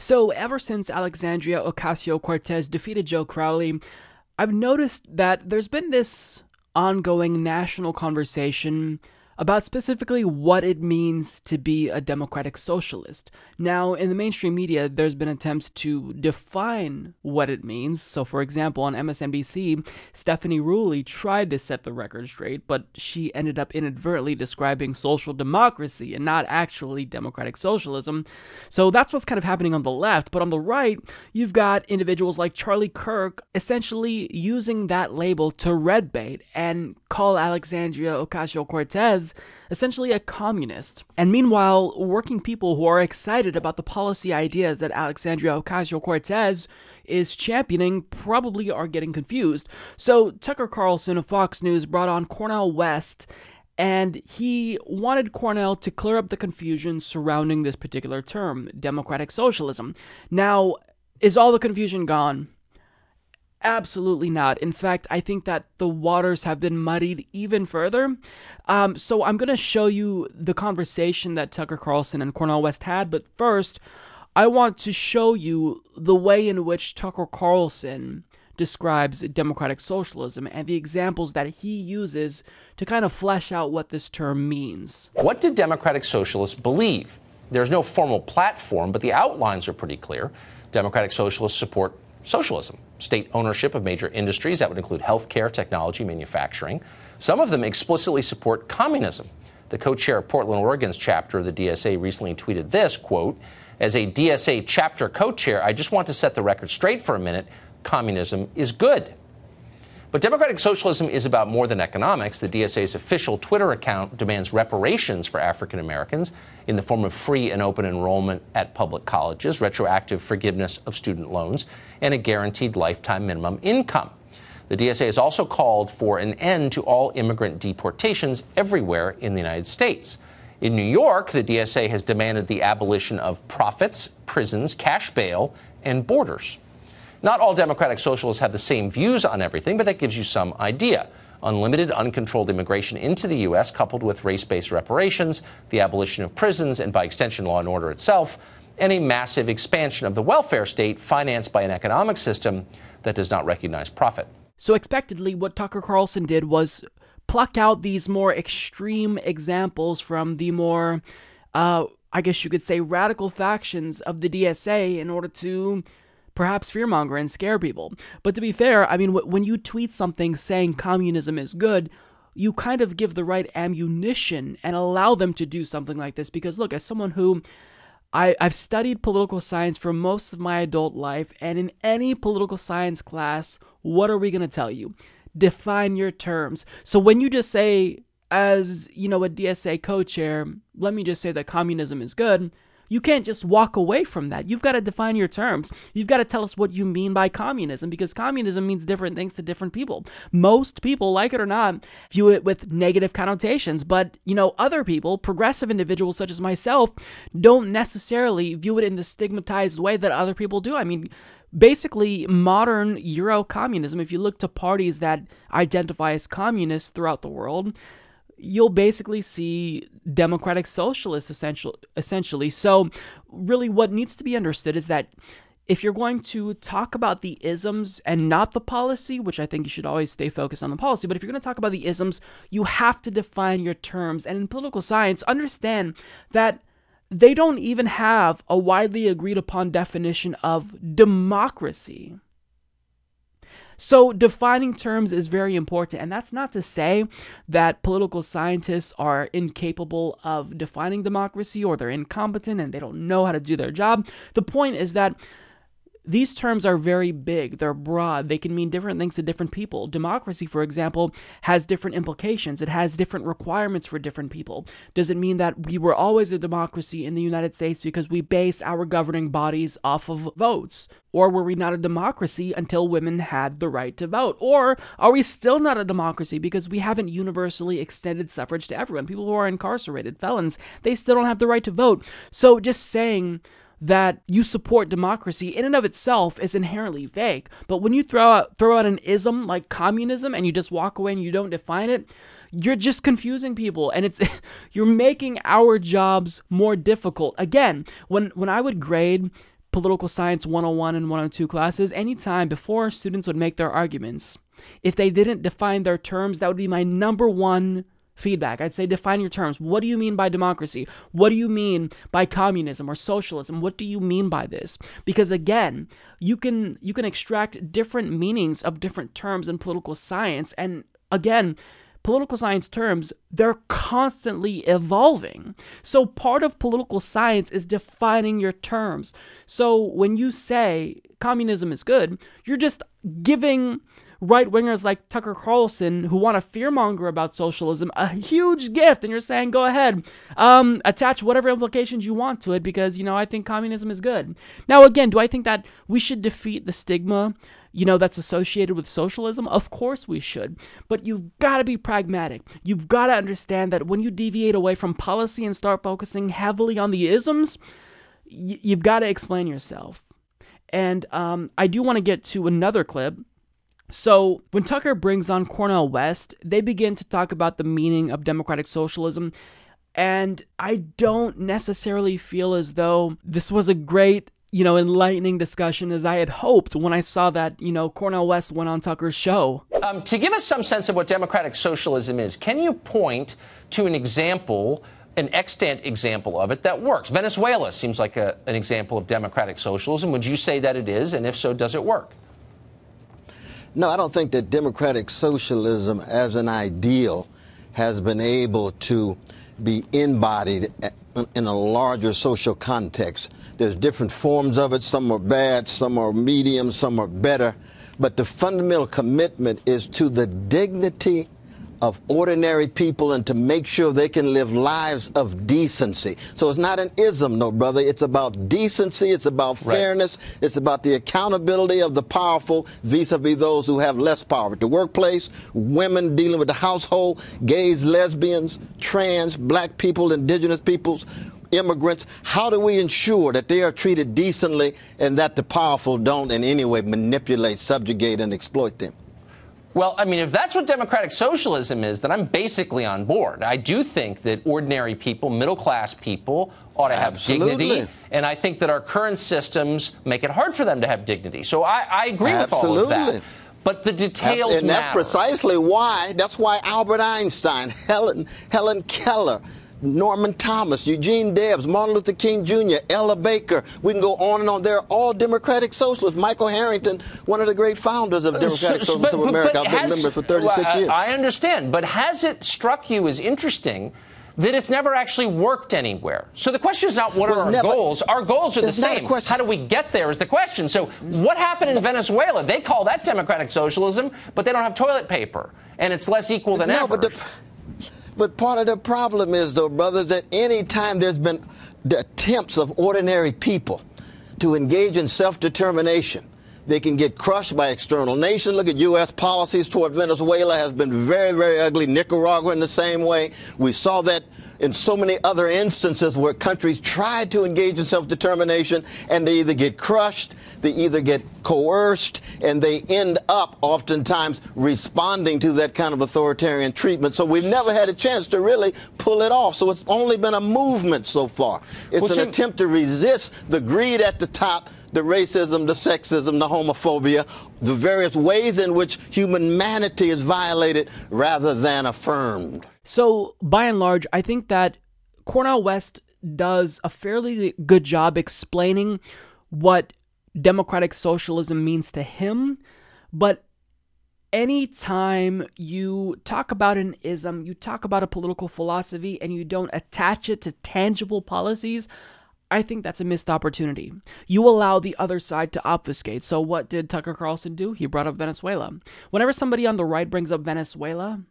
So ever since Alexandria Ocasio-Cortez defeated Joe Crowley, I've noticed that there's been this ongoing national conversation about specifically what it means to be a democratic socialist. Now, in the mainstream media, there's been attempts to define what it means. So, for example, on MSNBC, Stephanie Ruley tried to set the record straight, but she ended up inadvertently describing social democracy and not actually democratic socialism. So that's what's kind of happening on the left. But on the right, you've got individuals like Charlie Kirk essentially using that label to redbait and call Alexandria Ocasio-Cortez essentially a communist. And meanwhile, working people who are excited about the policy ideas that Alexandria Ocasio-Cortez is championing probably are getting confused. So Tucker Carlson of Fox News brought on Cornell West, and he wanted Cornell to clear up the confusion surrounding this particular term, democratic socialism. Now, is all the confusion gone? Absolutely not. In fact, I think that the waters have been muddied even further. So I'm going to show you the conversation that Tucker Carlson and Cornell West had, but first, I want to show you the way in which Tucker Carlson describes democratic socialism and the examples that he uses to kind of flesh out what this term means. What do democratic socialists believe? There's no formal platform, but the outlines are pretty clear. Democratic socialists support socialism, state ownership of major industries that would include healthcare, technology, manufacturing. Some of them explicitly support communism. The co-chair of Portland, Oregon's chapter of the DSA recently tweeted this, quote, "As a DSA chapter co-chair, I just want to set the record straight for a minute. Communism is good." But democratic socialism is about more than economics. The DSA's official Twitter account demands reparations for African Americans in the form of free and open enrollment at public colleges, retroactive forgiveness of student loans, and a guaranteed lifetime minimum income. The DSA has also called for an end to all immigrant deportations everywhere in the United States. In New York, the DSA has demanded the abolition of profits, prisons, cash bail, and borders. Not all democratic socialists have the same views on everything, but that gives you some idea. Unlimited, uncontrolled immigration into the U.S., coupled with race-based reparations, the abolition of prisons, and by extension law and order itself, and a massive expansion of the welfare state financed by an economic system that does not recognize profit. So expectedly, what Tucker Carlson did was pluck out these more extreme examples from the more, I guess you could say, radical factions of the DSA in order to perhaps fearmonger and scare people. But to be fair, I mean, when you tweet something saying communism is good, you kind of give the right ammunition and allow them to do something like this. Because look, as someone who I've studied political science for most of my adult life, and in any political science class, what are we going to tell you? Define your terms. So when you just say, as you know, a DSA co-chair, let me just say that communism is good, you can't just walk away from that. You've got to define your terms. You've got to tell us what you mean by communism, because communism means different things to different people. Most people, like it or not, view it with negative connotations, but, you know, other people, progressive individuals such as myself, don't necessarily view it in the stigmatized way that other people do. I mean, basically, modern Euro-communism, if you look to parties that identify as communists throughout the world, you'll basically see democratic socialists essentially. So really what needs to be understood is that if you're going to talk about the isms and not the policy, which I think you should always stay focused on the policy, but if you're going to talk about the isms, you have to define your terms. And in political science, understand that they don't even have a widely agreed upon definition of democracy. So defining terms is very important, and that's not to say that political scientists are incapable of defining democracy or they're incompetent and they don't know how to do their job. The point is that these terms are very big, they're broad, they can mean different things to different people. Democracy, for example, has different implications. It has different requirements for different people. Does it mean that we were always a democracy in the United States because we base our governing bodies off of votes? Or were we not a democracy until women had the right to vote? Or are we still not a democracy because we haven't universally extended suffrage to everyone? People who are incarcerated, felons, they still don't have the right to vote. So just saying that you support democracy in and of itself is inherently vague. But when you throw out an ism like communism and you just walk away and you don't define it, you're just confusing people, and you're making our jobs more difficult. Again, when I would grade Political Science 101 and 102 classes, anytime before students would make their arguments, if they didn't define their terms, that would be my number one feedback. I'd say, define your terms. What do you mean by democracy? What do you mean by communism or socialism? What do you mean by this? Because again, you can extract different meanings of different terms in political science. And again, political science terms, they're constantly evolving. So part of political science is defining your terms. So when you say communism is good, you're just giving right-wingers like Tucker Carlson, who want to fearmonger about socialism, a huge gift, and you're saying, go ahead, attach whatever implications you want to it, because, I think communism is good. Now, again, do I think that we should defeat the stigma, that's associated with socialism? Of course we should, but you've got to be pragmatic. You've got to understand that when you deviate away from policy and start focusing heavily on the isms, you've got to explain yourself. And I do want to get to another clip. So when Tucker brings on Cornell West, they begin to talk about the meaning of democratic socialism, and I don't necessarily feel as though this was a great, enlightening discussion as I had hoped when I saw that, Cornell West went on Tucker's show. To give us some sense of what democratic socialism is, can you point to an example, an extant example of it that works? Venezuela seems like an example of democratic socialism. Would you say that it is? And if so, does it work? No, I don't think that democratic socialism as an ideal has been able to be embodied in a larger social context. There's different forms of it. Some are bad, some are medium, some are better. But the fundamental commitment is to the dignity of ordinary people and to make sure they can live lives of decency. So it's not an ism, no, brother. It's about decency. It's about fairness. Right. It's about the accountability of the powerful vis-a-vis those who have less power. At the workplace, women dealing with the household, gays, lesbians, trans, black people, indigenous peoples, immigrants. How do we ensure that they are treated decently and that the powerful don't in any way manipulate, subjugate, and exploit them? Well, I mean, if that's what democratic socialism is, then I'm basically on board. I do think that ordinary people, middle-class people, ought to have dignity. And I think that our current systems make it hard for them to have dignity. So I agree with all of that. But the details matter. And that's precisely why, Albert Einstein, Helen Keller, Norman Thomas, Eugene Debs, Martin Luther King Jr., Ella Baker. We can go on and on. They're all democratic socialists. Michael Harrington, one of the great founders of Democratic Socialism of America. I've been a member for 36 years. I understand. But has it struck you as interesting that it's never actually worked anywhere? So the question is not what are our goals. Our goals are the same. How do we get there is the question. So what happened in Venezuela? They call that democratic socialism, but they don't have toilet paper. And it's less equal than ever. But part of the problem is, though, brothers, that any time there's been the attempts of ordinary people to engage in self-determination, they can get crushed by external nations. Look at U.S. policies toward Venezuela has been very, very ugly. Nicaragua in the same way. We saw that in so many other instances where countries tried to engage in self-determination and they either get crushed, they either get coerced, and they end up oftentimes responding to that kind of authoritarian treatment. So we've never had a chance to really pull it off. So it's only been a movement so far. It's an attempt to resist the greed at the top, the racism, the sexism, the homophobia, the various ways in which humanity is violated rather than affirmed. So, by and large, I think that Cornell West does a fairly good job explaining what democratic socialism means to him, but anytime you talk about an ism, you talk about a political philosophy, and you don't attach it to tangible policies, I think that's a missed opportunity. You allow the other side to obfuscate. So what did Tucker Carlson do? He brought up Venezuela. Whenever somebody on the right brings up Venezuela,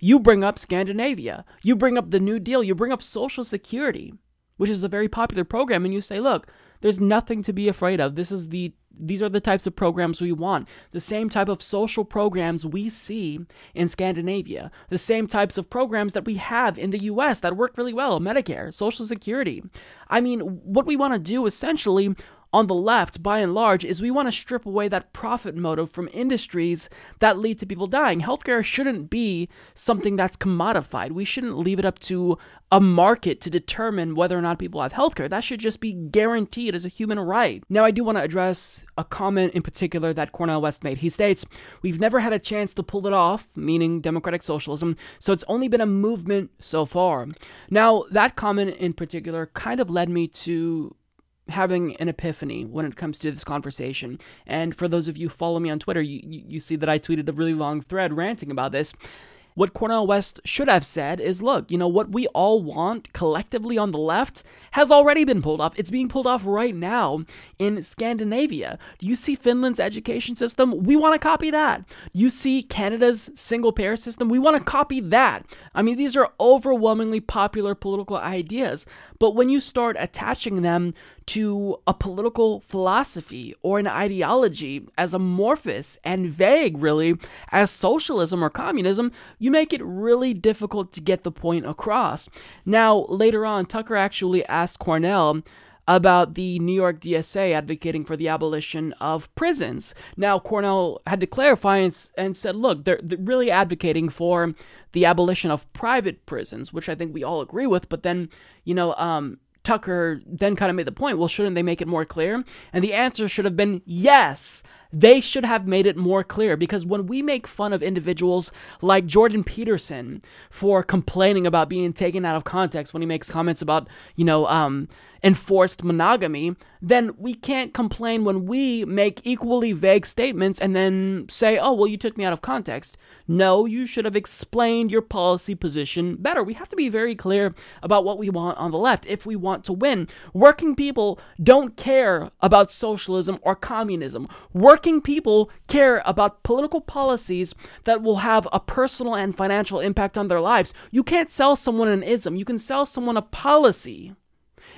you bring up Scandinavia. You bring up the New Deal. You bring up Social Security, which is a very popular program, and you say, look, there's nothing to be afraid of. These are the types of programs we want. The same type of social programs we see in Scandinavia. The same types of programs that we have in the US that work really well. Medicare, Social Security. I mean, what we want to do essentially on the left, by and large, is we want to strip away that profit motive from industries that lead to people dying. Healthcare shouldn't be something that's commodified. We shouldn't leave it up to a market to determine whether or not people have healthcare. That should just be guaranteed as a human right. Now, I do want to address a comment in particular that Cornell West made. He states, "We've never had a chance to pull it off," meaning democratic socialism, "so it's only been a movement so far." Now, that comment in particular kind of led me to having an epiphany when it comes to this conversation. And for those of you who follow me on Twitter, you see that I tweeted a really long thread ranting about this. What Cornell West should have said is, look, what we all want collectively on the left has already been pulled off. It's being pulled off right now in Scandinavia. Do you see Finland's education system? We want to copy that. You see Canada's single-payer system? We want to copy that. I mean, these are overwhelmingly popular political ideas. But when you start attaching them to a political philosophy or an ideology as amorphous and vague, really, as socialism or communism, you make it really difficult to get the point across. Now, later on, Tucker actually asked Cornell about the New York DSA advocating for the abolition of prisons. Now, Cornell had to clarify and said, look, they're really advocating for the abolition of private prisons, which I think we all agree with, but then, Tucker then kind of made the point, well, shouldn't they make it more clear? And the answer should have been yes. They should have made it more clear, because when we make fun of individuals like Jordan Peterson for complaining about being taken out of context when he makes comments about, enforced monogamy, then we can't complain when we make equally vague statements and then say, oh, well, you took me out of context. No, you should have explained your policy position better. We have to be very clear about what we want on the left if we want to win. Working people don't care about socialism or communism. Working people care about political policies that will have a personal and financial impact on their lives. You can't sell someone an ism. You can sell someone a policy.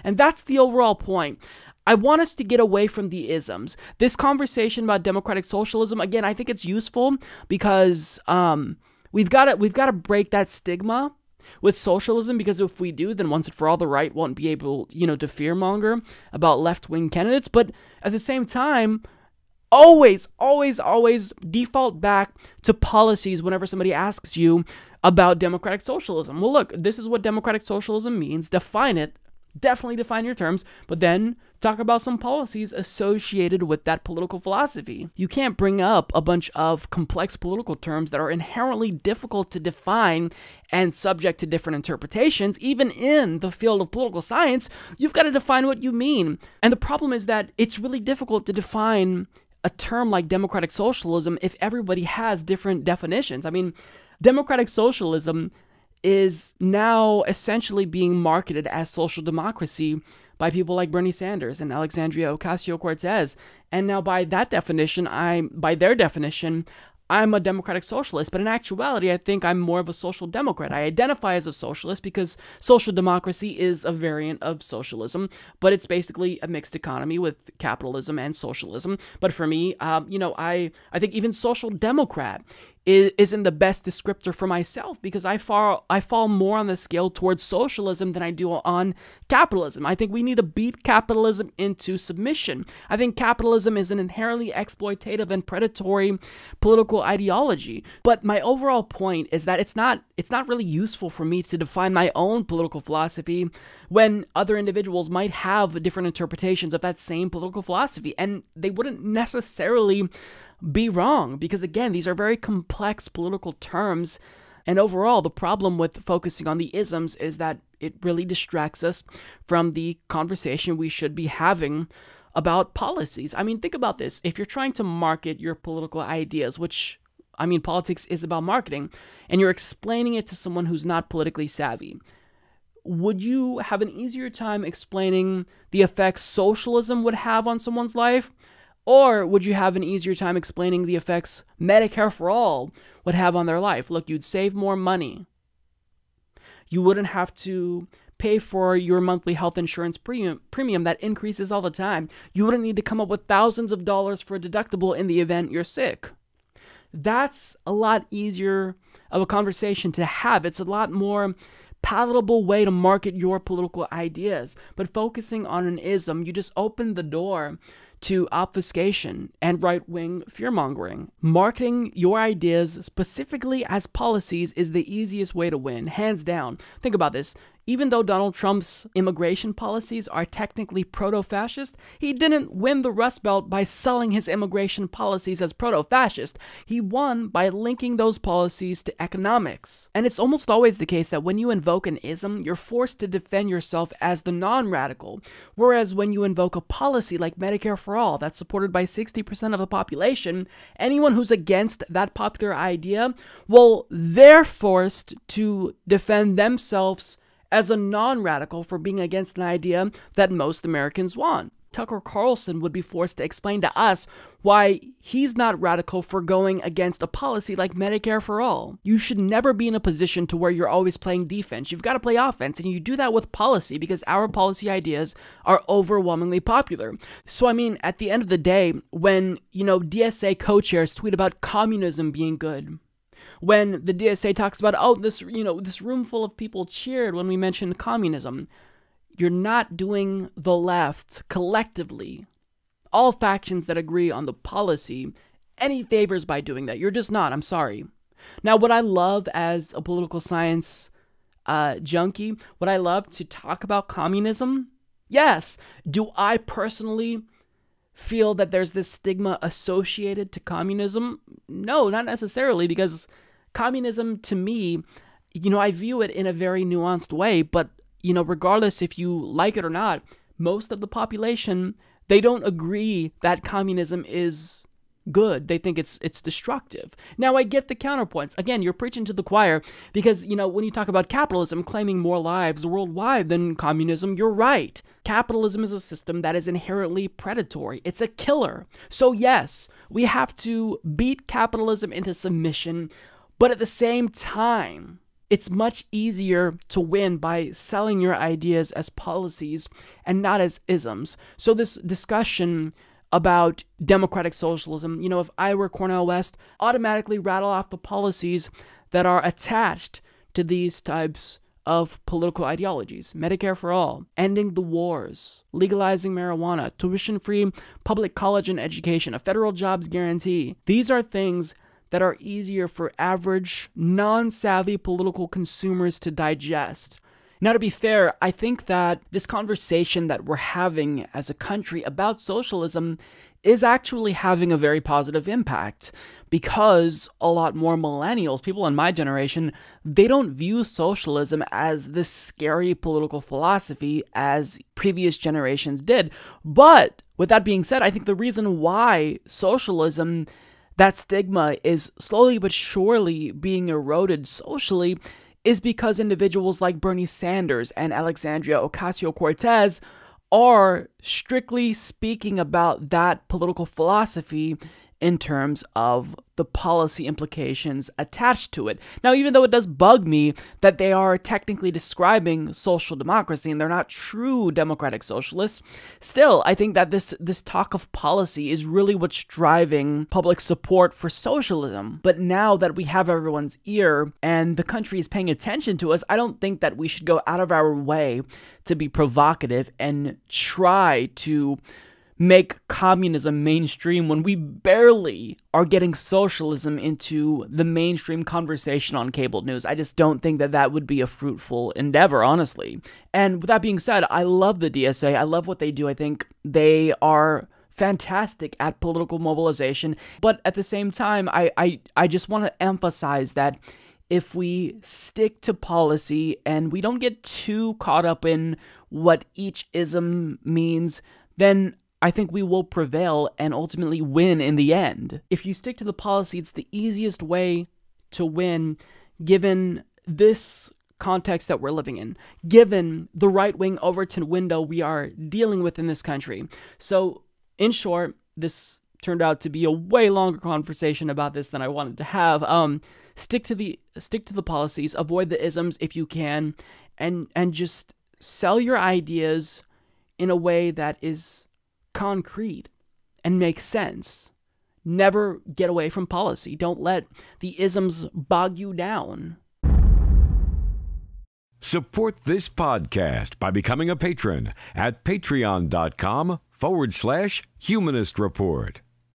And that's the overall point. I want us to get away from the isms. This conversation about democratic socialism, again, I think it's useful because we've got to break that stigma with socialism, because if we do, then once and for all, the right won't be able, to fearmonger about left-wing candidates. But at the same time, always default back to policies whenever somebody asks you about democratic socialism. Well, look, this is what democratic socialism means. Define it. Definitely define your terms, but then talk about some policies associated with that political philosophy. You can't bring up a bunch of complex political terms that are inherently difficult to define and subject to different interpretations. Even in the field of political science, you've got to define what you mean. And the problem is that it's really difficult to define a term like democratic socialism if everybody has different definitions. I mean, democratic socialism is now essentially being marketed as social democracy by people like Bernie Sanders and Alexandria Ocasio-Cortez. And now by their definition, I'm a democratic socialist, but in actuality, I think I'm more of a social democrat. I identify as a socialist because social democracy is a variant of socialism, but it's basically a mixed economy with capitalism and socialism. But for me, I think even social democrat isn't the best descriptor for myself, because I fall more on the scale towards socialism than I do on capitalism. I think we need to beat capitalism into submission. I think capitalism is an inherently exploitative and predatory political ideology. But my overall point is that it's not really useful for me to define my own political philosophy when other individuals might have different interpretations of that same political philosophy, and they wouldn't necessarily be wrong, because again, these are very complex political terms. And overall, the problem with focusing on the isms is that it really distracts us from the conversation we should be having about policies. I mean, think about this. If you're trying to market your political ideas, which, I mean, politics is about marketing, and you're explaining it to someone who's not politically savvy, would you have an easier time explaining the effects socialism would have on someone's life? Or would you have an easier time explaining the effects Medicare for all would have on their life? Look, you'd save more money. You wouldn't have to pay for your monthly health insurance premium that increases all the time. You wouldn't need to come up with thousands of dollars for a deductible in the event you're sick. That's a lot easier of a conversation to have. It's a lot more palatable way to market your political ideas. But focusing on an ism, you just open the door to obfuscation and right-wing fear-mongering. Marketing your ideas specifically as policies is the easiest way to win, hands down. Think about this. Even though Donald Trump's immigration policies are technically proto-fascist, he didn't win the Rust Belt by selling his immigration policies as proto-fascist. He won by linking those policies to economics. And it's almost always the case that when you invoke an ism, you're forced to defend yourself as the non-radical. Whereas when you invoke a policy like Medicare for All that's supported by 60% of the population, anyone who's against that popular idea, well, they're forced to defend themselves as a non-radical for being against an idea that most Americans want. Tucker Carlson would be forced to explain to us why he's not radical for going against a policy like Medicare for All. You should never be in a position to where you're always playing defense. You've got to play offense, and you do that with policy because our policy ideas are overwhelmingly popular. So, I mean, at the end of the day, when, DSA co-chairs tweet about communism being good, when the DSA talks about, this room full of people cheered when we mentioned communism, you're not doing the left collectively, all factions that agree on the policy, any favors by doing that. You're just not. I'm sorry. Now, what I love as a political science junkie, what I love to talk about communism, yes. Do I personally feel that there's this stigma associated to communism? No, not necessarily, because communism, to me, I view it in a very nuanced way, but, regardless if you like it or not, most of the population, they don't agree that communism is good. They think it's destructive. Now, I get the counterpoints. Again, you're preaching to the choir because, when you talk about capitalism claiming more lives worldwide than communism, you're right. Capitalism is a system that is inherently predatory. It's a killer. So yes, we have to beat capitalism into submission, but at the same time, it's much easier to win by selling your ideas as policies and not as isms. So this discussion about democratic socialism, if I were Cornell West, automatically rattle off the policies that are attached to these types of political ideologies. Medicare for all, ending the wars, legalizing marijuana, tuition-free public college and education, a federal jobs guarantee. These are things that are easier for average, non-savvy political consumers to digest. Now, to be fair, I think that this conversation that we're having as a country about socialism is actually having a very positive impact because a lot more millennials, people in my generation, they don't view socialism as this scary political philosophy as previous generations did. But with that being said, I think the reason why socialism, that stigma, is slowly but surely being eroded socially is because individuals like Bernie Sanders and Alexandria Ocasio-Cortez are strictly speaking about that political philosophy in terms of the policy implications attached to it. Now, even though it does bug me that they are technically describing social democracy and they're not true democratic socialists, still, I think that this talk of policy is really what's driving public support for socialism. But now that we have everyone's ear and the country is paying attention to us, I don't think that we should go out of our way to be provocative and try to make communism mainstream when we barely are getting socialism into the mainstream conversation on cable news. I just don't think that that would be a fruitful endeavor, honestly. And with that being said, I love the DSA. I love what they do. I think they are fantastic at political mobilization. But at the same time, I just want to emphasize that if we stick to policy and we don't get too caught up in what each ism means, then I think we will prevail and ultimately win in the end. If you stick to the policy, it's the easiest way to win given this context that we're living in, given the right-wing Overton window we are dealing with in this country. So, in short, this turned out to be a way longer conversation about this than I wanted to have. Stick to the policies, avoid the isms if you can, and just sell your ideas in a way that is concrete and makes sense. Never get away from policy. Don't let the isms bog you down. Support this podcast by becoming a patron at patreon.com/Humanist Report.